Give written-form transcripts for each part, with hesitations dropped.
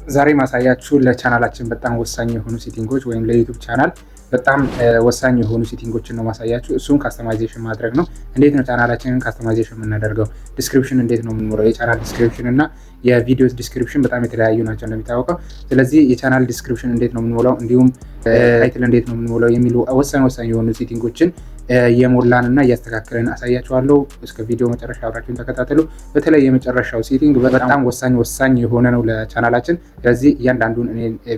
ዛሬ ማሳያችሁ ለቻናላችን በጣም ወሳኝ የሆኑ ሴቲንጎች ወይም ለዩቲዩብ ቻናል በጣም ወሳኝ የሆኑ ሴቲንጎችን ነው ማሳያችሁ። እሱን ካስተማይዜሽን ማድረግ ነው። እንዴት ነው ቻናላችንን ካስተማይዜሽን የምናደርገው? ዲስክሪፕሽን እንዴት ነው የምንሞላው? የቻናል ዲስክሪፕሽን እና የቪዲዮ ዲስክሪፕሽን በጣም የተለያዩ ናቸው እንደሚታወቀው። ስለዚህ የቻናል ዲስክሪፕሽን እንዴት ነው የምንሞላው፣ እንዲሁም ታይትል እንዴት ነው የምንሞላው የሚሉ ወሳኝ የሆኑ ሴቲንጎችን እየሞላን እና እያስተካከልን አሳያችኋለሁ። እስከ ቪዲዮ መጨረሻ አብራችሁን ተከታተሉ። በተለይ የመጨረሻው ሴቲንግ በጣም ወሳኝ የሆነ ነው ለቻናላችን። ስለዚህ እያንዳንዱን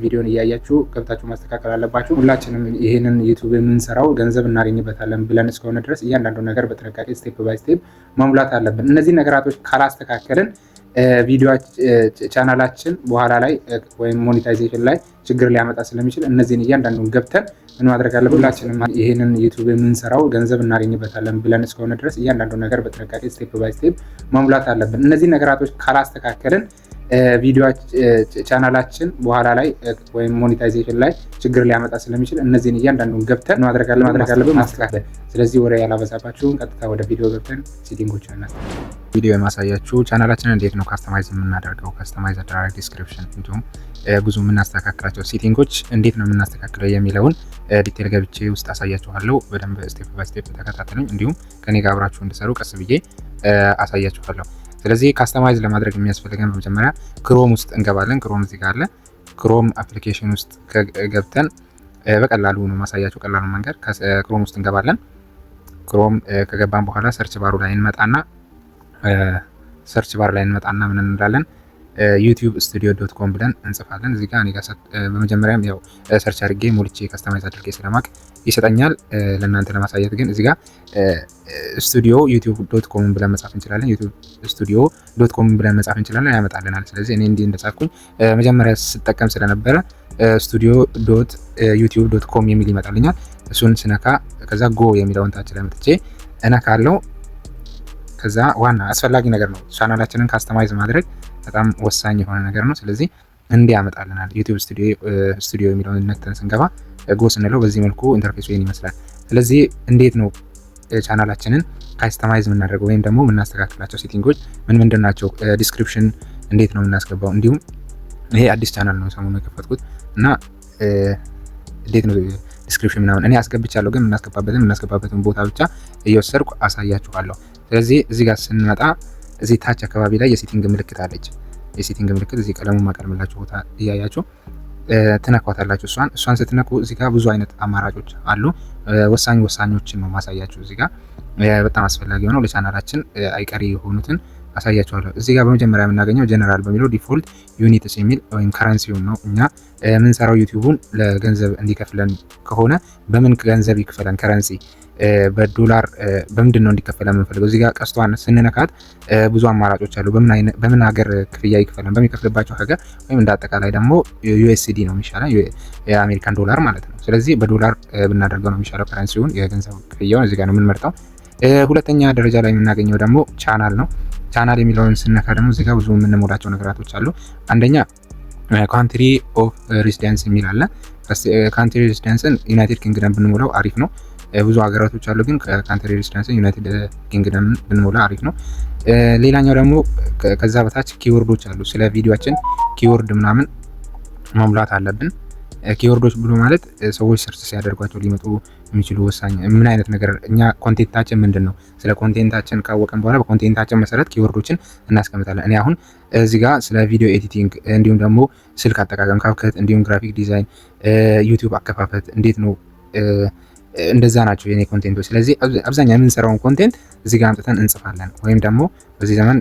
ቪዲዮን እያያችሁ ገብታችሁ ማስተካከል አለባችሁ። ሁላችንም ይህንን ዩቲዩብ የምንሰራው ገንዘብ እናገኝበታለን ብለን እስከሆነ ድረስ እያንዳንዱ ነገር በጥንቃቄ ስቴፕ ባይ ስቴፕ መሙላት አለብን። እነዚህ ነገራቶች ካላስተካከልን ቪዲዮ ቻናላችን በኋላ ላይ ወይም ሞኔታይዜሽን ላይ ችግር ሊያመጣ ስለሚችል እነዚህን እያንዳንዱን ገብተን ምን ማድረግ አለብን? ሁላችንም ይህንን ዩቲዩብ የምንሰራው ገንዘብ እናገኝበታለን ብለን እስከሆነ ድረስ እያንዳንዱ ነገር በጥንቃቄ ስቴፕ ባይ ስቴፕ መሙላት አለብን። እነዚህ ነገራቶች ካላስተካከልን ቪዲዮ ቻናላችን በኋላ ላይ ወይም ሞኔታይዜሽን ላይ ችግር ሊያመጣ ስለሚችል እነዚህን እያንዳንዱን ገብተን ማድረግ አለብን ማስተካከል። ስለዚህ ወሬ ያላበዛባችሁን ቀጥታ ወደ ቪዲዮ ገብተን ሴቲንጎችን እናስተካክል። ቪዲዮ የማሳያችሁ ቻናላችንን እንዴት ነው ካስተማይዝ የምናደርገው፣ ካስተማይዝ አደራረግ፣ ዲስክሪፕሽን እንዲሁም ብዙ የምናስተካክላቸው ሴቲንጎች እንዴት ነው የምናስተካክለው የሚለውን ዲቴል ገብቼ ውስጥ አሳያችኋለሁ። በደንብ ስቴፕ ባይ ስቴፕ ተከታተሉኝ። እንዲሁም ከኔ ጋር አብራችሁ እንድሰሩ ቀስ ብዬ አሳያችኋለሁ። ስለዚህ ካስተማይዝ ለማድረግ የሚያስፈልገን በመጀመሪያ ክሮም ውስጥ እንገባለን። ክሮም እዚህ ጋር አለ። ክሮም አፕሊኬሽን ውስጥ ገብተን በቀላሉ ነው ማሳያችሁ፣ ቀላሉ መንገድ ክሮም ውስጥ እንገባለን። ክሮም ከገባን በኋላ ሰርች ባሩ ላይ እንመጣና ምን እንላለን? youtube-studio.com ብለን እንጽፋለን። እዚህ ጋር እኔ ጋር በመጀመሪያም ያው ሰርች አድርጌ ሞልቼ ካስተማይዝ አድርጌ ስለማቅ ይሰጠኛል። ለእናንተ ለማሳየት ግን እዚህ ጋር studio.youtube.com ብለን መጻፍ እንችላለን። youtube-studio.com ብለን መጻፍ እንችላለን፣ ያመጣልናል። ስለዚህ እኔ እንዲህ እንደጻፍኩኝ መጀመሪያ ስጠቀም ስለነበረ studio.youtube.com የሚል ይመጣልኛል። እሱን ስነካ ከዛ ጎ የሚለውን ታች ላይ መጥቼ እነካለሁ። ከዛ ዋና አስፈላጊ ነገር ነው፣ ቻናላችንን ካስተማይዝ ማድረግ በጣም ወሳኝ የሆነ ነገር ነው። ስለዚህ እንዲህ ያመጣልናል። ዩቲዩብ ስቱዲዮ የሚለውን ነክተን ስንገባ ጎ ስንለው በዚህ መልኩ ኢንተርፌሱ ይሄን ይመስላል። ስለዚህ እንዴት ነው ቻናላችንን ካስተማይዝ የምናደርገው ወይም ደግሞ የምናስተካክላቸው ሴቲንጎች ምን ናቸው? ዲስክሪፕሽን እንዴት ነው የምናስገባው? እንዲሁም ይሄ አዲስ ቻናል ነው ሰሞኑን የከፈትኩት እና እንዴት ነው ዲስክሪፕሽን ምናምን እኔ አስገብቻለሁ፣ ግን የምናስገባበትን ቦታ ብቻ እየወሰድኩ አሳያችኋለሁ። ስለዚህ እዚህ ጋር ስንመጣ እዚህ ታች አካባቢ ላይ የሴቲንግ ምልክት አለች። የሴቲንግ ምልክት እዚህ ቀለሙ ማቀርምላችሁ ቦታ እያያችሁ ትነኳታላችሁ። እሷን ስትነኩ እዚህ ጋር ብዙ አይነት አማራጮች አሉ። ወሳኞችን ነው ማሳያችሁ። እዚህ ጋር በጣም አስፈላጊ ሆነው ለቻናላችን አይቀሪ የሆኑትን አሳያችኋለሁ። እዚህ ጋር በመጀመሪያ የምናገኘው ጀነራል በሚለው ዲፎልት ዩኒትስ የሚል ወይም ከረንሲውን ነው። እኛ የምንሰራው ዩቲዩቡን ለገንዘብ እንዲከፍለን ከሆነ በምን ገንዘብ ይክፈለን? ከረንሲ በዶላር በምንድን ነው እንዲከፈለን የምንፈልገው? እዚህ ጋር ቀስቷን ስንነካት ብዙ አማራጮች አሉ። በምን ሀገር ክፍያ ይክፈለን? በሚከፍልባቸው ሀገር ወይም እንደ አጠቃላይ ደግሞ ዩኤስዲ ነው የሚሻለው፣ የአሜሪካን ዶላር ማለት ነው። ስለዚህ በዶላር ብናደርገው ነው የሚሻለው። ከረንሲውን የገንዘብ ክፍያውን እዚህ ጋር ነው የምንመርጠው። ሁለተኛ ደረጃ ላይ የምናገኘው ደግሞ ቻናል ነው። ቻናል የሚለውን ስነካ ደግሞ እዚህ ጋር ብዙ የምንሞላቸው ነገራቶች አሉ። አንደኛ ካንትሪ ኦፍ ሬሲደንስ የሚል አለ። ካንትሪ ሬሲደንስን ዩናይትድ ኪንግደም ብንሞላው አሪፍ ነው። ብዙ ሀገራቶች አሉ፣ ግን ካንትሪ ሬሲደንስን ዩናይትድ ኪንግደም ብንሞላ አሪፍ ነው። ሌላኛው ደግሞ ከዛ በታች ኪወርዶች አሉ። ስለ ቪዲዮአችን ኪወርድ ምናምን መሙላት አለብን። ኪወርዶች ብሎ ማለት ሰዎች ሰርች ሲያደርጓቸው ሊመጡ የሚችሉ ወሳኝ ምን አይነት ነገር እኛ ኮንቴንታችን ምንድን ነው፣ ስለ ኮንቴንታችን ካወቀን በኋላ በኮንቴንታችን መሰረት ኪወርዶችን እናስቀምጣለን። እኔ አሁን እዚህ ጋር ስለ ቪዲዮ ኤዲቲንግ እንዲሁም ደግሞ ስልክ አጠቃቀም ካፕከት፣ እንዲሁም ግራፊክ ዲዛይን፣ ዩቲዩብ አከፋፈት እንዴት ነው፣ እንደዛ ናቸው የኔ ኮንቴንቶች። ስለዚህ አብዛኛው የምንሰራውን ኮንቴንት እዚህ ጋር አምጥተን እንጽፋለን። ወይም ደግሞ በዚህ ዘመን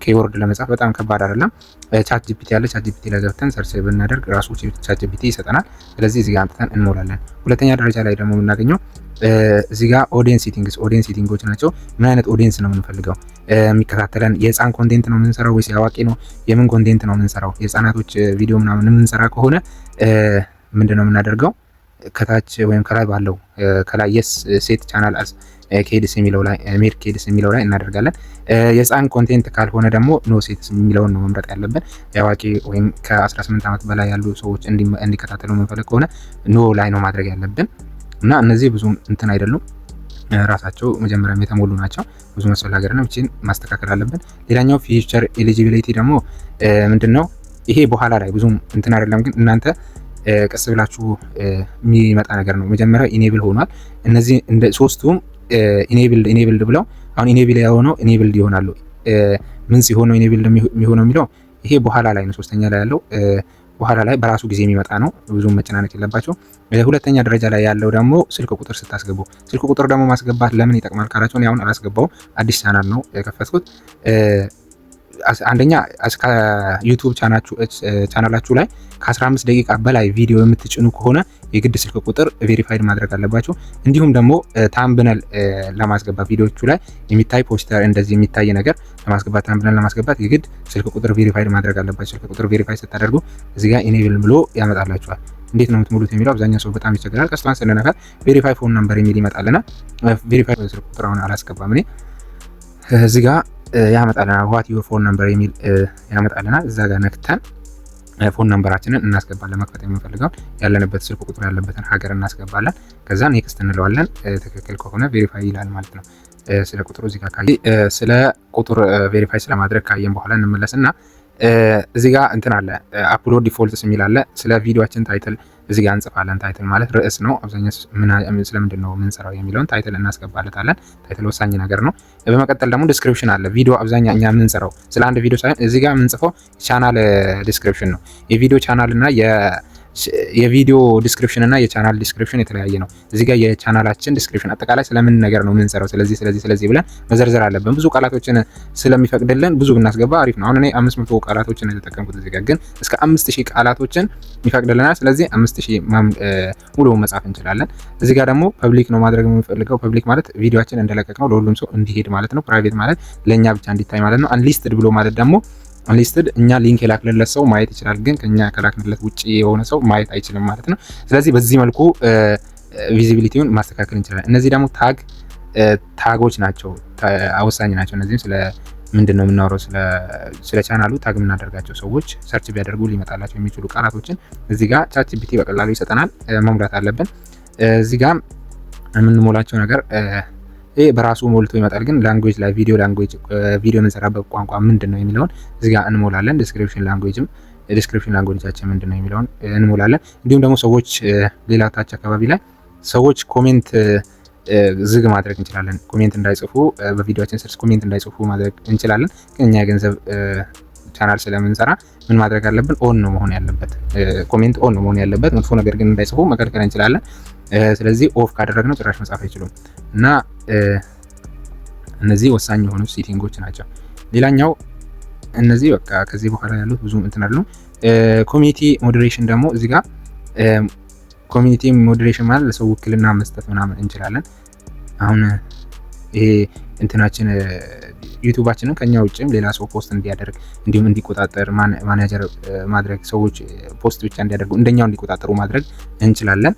ኪወርድ ለመጻፍ በጣም ከባድ አይደለም። ቻት ጂፒቲ ያለ ቻት ጂፒቲ ላይ ገብተን ሰርች ብናደርግ ራሱ ቻት ጂፒቲ ይሰጠናል። ስለዚህ እዚህ ጋር አምጥተን እንሞላለን። ሁለተኛ ደረጃ ላይ ደግሞ የምናገኘው እዚህ ጋር ኦዲየንስ ሴቲንጎች ናቸው። ምን አይነት ኦዲየንስ ነው የምንፈልገው? የሚከታተለን የህፃን ኮንቴንት ነው የምንሰራው ወይስ የአዋቂ ነው? የምን ኮንቴንት ነው የምንሰራው? የህፃናቶች ቪዲዮ ምናምን የምንሰራ ከሆነ ምንድን ነው የምናደርገው? ከታች ወይም ከላይ ባለው ከላይ የስ ሴት ቻናል አስ ኬድስ የሚለው ላይ ሜድ ኬድስ የሚለው ላይ እናደርጋለን። የህፃን ኮንቴንት ካልሆነ ደግሞ ኖ ሴትስ የሚለውን ነው መምረጥ ያለብን። የአዋቂ ወይም ከ18 ዓመት በላይ ያሉ ሰዎች እንዲከታተሉ የምንፈልግ ከሆነ ኖ ላይ ነው ማድረግ ያለብን እና እነዚህ ብዙ እንትን አይደሉም። ራሳቸው መጀመሪያም የተሞሉ ናቸው። ብዙ መስፈል ሀገር ነው። እቺን ማስተካከል አለብን። ሌላኛው ፊቸር ኤሊጂቢሊቲ ደግሞ ምንድነው ይሄ በኋላ ላይ ብዙም እንትን አይደለም፣ ግን እናንተ ቀስ ብላችሁ የሚመጣ ነገር ነው። መጀመሪያ ኢኔብል ሆኗል። እነዚህ እንደ ሶስቱም ኢኔብልድ ብለው አሁን ኢኔብል የሆነው ኢኔብልድ ይሆናሉ። ምን ሲሆን ነው ኢኔብልድ የሚሆነው የሚለው ይሄ በኋላ ላይ ነው። ሶስተኛ ላይ ያለው በኋላ ላይ በራሱ ጊዜ የሚመጣ ነው። ብዙም መጨናነቅ የለባቸው። ሁለተኛ ደረጃ ላይ ያለው ደግሞ ስልክ ቁጥር ስታስገቡ፣ ስልክ ቁጥር ደግሞ ማስገባት ለምን ይጠቅማል ካላችሁ እኔ አሁን አላስገባው አዲስ ቻናል ነው የከፈትኩት። አንደኛ ከዩቲዩብ ቻናላችሁ ላይ ከ15 ደቂቃ በላይ ቪዲዮ የምትጭኑ ከሆነ የግድ ስልክ ቁጥር ቬሪፋይድ ማድረግ አለባቸው። እንዲሁም ደግሞ ታምብነል ለማስገባት ቪዲዮቹ ላይ የሚታይ ፖስተር እንደዚህ የሚታይ ነገር ለማስገባት ታምብነል ለማስገባት የግድ ስልክ ቁጥር ቬሪፋይድ ማድረግ አለባቸው። ስልክ ቁጥር ቬሪፋይ ስታደርጉ እዚህ ጋር ኢኔብል ብሎ ያመጣላችኋል። እንዴት ነው የምትሙሉት የሚለው አብዛኛው ሰው በጣም ይቸገራል። ቀስቷን ስንነካት ቬሪፋይ ፎን ነምበር የሚል ይመጣልና ቬሪፋይ ስልክ ቁጥር አሁን አላስገባም እኔ እዚህ ጋር ያመጣልናል። ዋት ዩር ፎን ነምበር የሚል ያመጣልናል። እዛ ጋር ነክተን ፎን ነምበራችንን እናስገባለን። መክፈት የምንፈልገው ያለንበት ስልክ ቁጥር ያለበትን ሀገር እናስገባለን። ከዛ ኔክስት እንለዋለን። ትክክል ከሆነ ቬሪፋይ ይላል ማለት ነው። ስለ ቁጥሩ እዚህ ጋር ስለ ቁጥር ቬሪፋይ ስለማድረግ ካየን በኋላ እንመለስና እዚህ ጋር እንትን አለ አፕሎድ ዲፎልትስ የሚል አለ። ስለ ቪዲዮአችን ታይትል እዚህ ጋር እንጽፋለን። ታይትል ማለት ርዕስ ነው። አብዛኛው ስለምንድን ነው የምንሰራው የሚለውን ታይትል እናስገባለታለን። ታይትል ወሳኝ ነገር ነው። በመቀጠል ደግሞ ዲስክሪፕሽን አለ። ቪዲዮ አብዛኛው እኛ የምንሰራው ስለ አንድ ቪዲዮ ሳይሆን እዚህ ጋር የምንጽፈው ቻናል ዲስክሪፕሽን ነው። የቪዲዮ ቻናል እና የቪዲዮ ዲስክሪፕሽን እና የቻናል ዲስክሪፕሽን የተለያየ ነው። እዚህ ጋር የቻናላችን ዲስክሪፕሽን አጠቃላይ ስለምን ነገር ነው የምንሰራው ስለዚህ ብለን መዘርዘር አለብን። ብዙ ቃላቶችን ስለሚፈቅድልን ብዙ ብናስገባ አሪፍ ነው። አሁን እኔ 500 ቃላቶችን የተጠቀምኩት እዚህ ጋር ግን እስከ 5000 ቃላቶችን ይፈቅድልናል። ስለዚህ 5000 ሙሉ መጻፍ እንችላለን። እዚህ ጋር ደግሞ ፐብሊክ ነው ማድረግ የምንፈልገው። ፐብሊክ ማለት ቪዲዮአችን እንደለቀቅ ነው ለሁሉም ሰው እንዲሄድ ማለት ነው። ፕራይቬት ማለት ለኛ ብቻ እንዲታይ ማለት ነው። አንሊስትድ ብሎ ማለት ደግሞ አንሊስትድ እኛ ሊንክ የላክንለት ሰው ማየት ይችላል፣ ግን ከኛ ከላክንለት ውጪ የሆነ ሰው ማየት አይችልም ማለት ነው። ስለዚህ በዚህ መልኩ ቪዚቢሊቲውን ማስተካከል እንችላለን። እነዚህ ደግሞ ታጎች ናቸው፣ ወሳኝ ናቸው። እነዚህም ስለ ምንድን ነው የምናወራው ስለ ቻናሉ ታግ የምናደርጋቸው ሰዎች ሰርች ቢያደርጉ ሊመጣላቸው የሚችሉ ቃላቶችን እዚህ ጋር ቻት ጂፒቲ በቀላሉ ይሰጠናል። መሙላት አለብን። እዚህ ጋር የምንሞላቸው ነገር ይሄ በራሱ ሞልቶ ይመጣል። ግን ላንጉዌጅ ላይ ቪዲዮ የምንሰራበት ቋንቋ ምንድን ነው የሚለውን እዚህ ጋር እንሞላለን። ዲስክሪፕሽን ላንጉዌጃችን ምንድን ነው የሚለውን እንሞላለን። እንዲሁም ደግሞ ሰዎች ሌላ ታች አካባቢ ላይ ሰዎች ኮሜንት ዝግ ማድረግ እንችላለን። ኮሜንት እንዳይጽፉ በቪዲዮአችን ስር ኮሜንት እንዳይጽፉ ማድረግ እንችላለን። ግን እኛ የገንዘብ ቻናል ስለምንሰራ ምን ማድረግ አለብን? ኦን ነው መሆን ያለበት። ኮሜንት ኦን ነው መሆን ያለበት። መጥፎ ነገር ግን እንዳይጽፉ መከልከል እንችላለን። ስለዚህ ኦፍ ካደረግነው ጭራሽ መጻፍ አይችሉም። እና እነዚህ ወሳኝ የሆኑ ሴቲንጎች ናቸው። ሌላኛው እነዚህ በቃ ከዚህ በኋላ ያሉት ብዙ እንትን አይደሉም። ኮሚኒቲ ሞዴሬሽን ደግሞ እዚህ ጋር ኮሚኒቲ ሞዴሬሽን ማለት ለሰው ውክልና መስጠት ምናምን እንችላለን። አሁን ይሄ እንትናችን ዩቲዩባችንን ከኛ ውጭም ሌላ ሰው ፖስት እንዲያደርግ እንዲሁም እንዲቆጣጠር ማኔጀር ማድረግ ሰዎች ፖስት ብቻ እንዲያደርጉ እንደኛው እንዲቆጣጠሩ ማድረግ እንችላለን።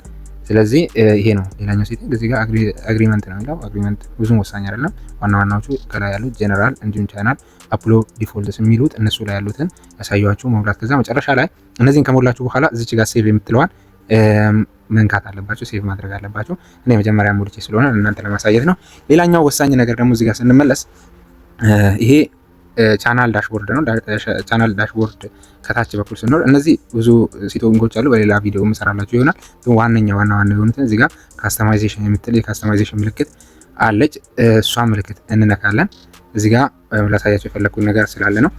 ስለዚህ ይሄ ነው ሌላኛው ሴቲንግ። እዚህ ጋር አግሪመንት ነው የሚለው። አግሪመንት ብዙም ወሳኝ አይደለም። ዋናዎቹ ከላይ ያሉት ጀነራል እንዲሁም ቻናል አፕሎድ ዲፎልትስ የሚሉት እነሱ ላይ ያሉትን ያሳያችሁ መሙላት። ከዛ መጨረሻ ላይ እነዚህን ከሞላችሁ በኋላ እዚች ጋር ሴቭ የምትለዋል መንካት አለባችሁ፣ ሴቭ ማድረግ አለባችሁ። እኔ መጀመሪያ ሞልቼ ስለሆነ እናንተ ለማሳየት ነው። ሌላኛው ወሳኝ ነገር ደግሞ እዚህ ጋር ስንመለስ ይሄ ቻናል ዳሽቦርድ ነው። ቻናል ዳሽቦርድ ከታች በኩል ስንኖር እነዚህ ብዙ ሴቲንጎች አሉ። በሌላ ቪዲዮ የምሰራላችሁ ይሆናል። ዋና የሆኑትን እዚህ ጋር ካስተማይዜሽን የምትል የካስተማይዜሽን ምልክት አለች። እሷ ምልክት እንነካለን። እዚህ ጋር ላሳያችሁ የፈለኩት ነገር ስላለ ነው።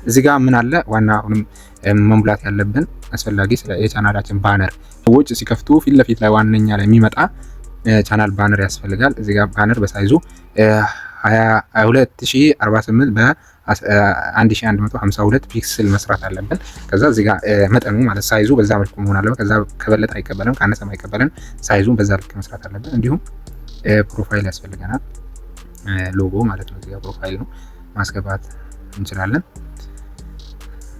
እዚህ ጋር ምን አለ? ዋና አሁንም መሙላት ያለብን አስፈላጊ የቻናላችን ባነር ሰዎች ሲከፍቱ ፊት ለፊት ላይ ዋነኛ ላይ የሚመጣ ቻናል ባነር ያስፈልጋል። እዚህ ጋር ባነር በሳይዙ 2048 በ1152 ፒክስል መስራት አለብን። ከዛ እዚህ ጋር መጠኑ ማለት ሳይዙ በዛ መልኩ መሆን አለበት። ከዛ ከበለጠ አይቀበልም፣ ካነሰም አይቀበልም። ሳይዙን በዛ ልክ መስራት አለብን። እንዲሁም ፕሮፋይል ያስፈልገናል፣ ሎጎ ማለት ነው። እዚህ ጋር ፕሮፋይል ነው ማስገባት እንችላለን።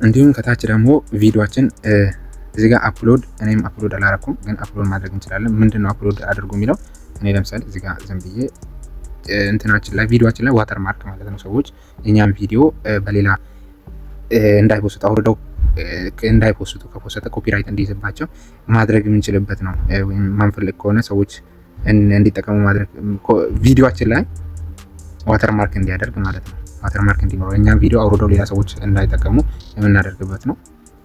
እንዲሁም ከታች ደግሞ ቪዲዮአችን እዚህ ጋር አፕሎድ፣ እኔም አፕሎድ አላረኩም ግን አፕሎድ ማድረግ እንችላለን። ምንድነው አፕሎድ አድርጉ የሚለው? እኔ ለምሳሌ እዚህ ጋር ዝም ብዬ እንትናችን ላይ ቪዲዮአችን ላይ ዋተር ማርክ ማለት ነው። ሰዎች የኛም ቪዲዮ በሌላ እንዳይፖስቱ አውርደው እንዳይፖስቱ ከፖስተ ኮፒራይት እንዲይዝባቸው ማድረግ የምንችልበት ነው። ወይም ማንፈልግ ከሆነ ሰዎች እንዲጠቀሙ ማድረግ ቪዲዮአችን ላይ ዋተር ማርክ እንዲያደርግ ማለት ነው። ዋተርማርክ እንዲኖረው እኛም ቪዲዮ አውርደው ሌላ ሰዎች እንዳይጠቀሙ የምናደርግበት ነው።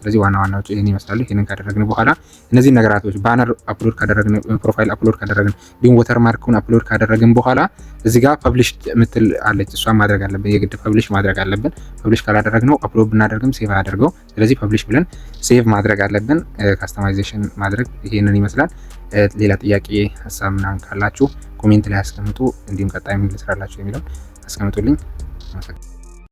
ስለዚህ ዋና ዋናዎቹ ይህን ይመስላሉ። ይህንን ካደረግን በኋላ እነዚህ ነገራቶች ባነር አፕሎድ ካደረግን፣ ፕሮፋይል አፕሎድ ካደረግን፣ እንዲሁም ወተርማርኩን አፕሎድ ካደረግን በኋላ እዚህ ጋር ፐብሊሽ ምትል አለች። እሷን ማድረግ አለብን፣ የግድ ፐብሊሽ ማድረግ አለብን። ፐብሊሽ ካላደረግነው አፕሎድ ብናደርግም ሴቭ አያደርገው። ስለዚህ ፐብሊሽ ብለን ሴቭ ማድረግ አለብን። ካስተማይዜሽን ማድረግ ይሄንን ይመስላል። ሌላ ጥያቄ ሀሳብ ምናምን ካላችሁ ኮሜንት ላይ አስቀምጡ። እንዲሁም ቀጣይ ምን ልስራላችሁ የሚለው አስቀምጡልኝ።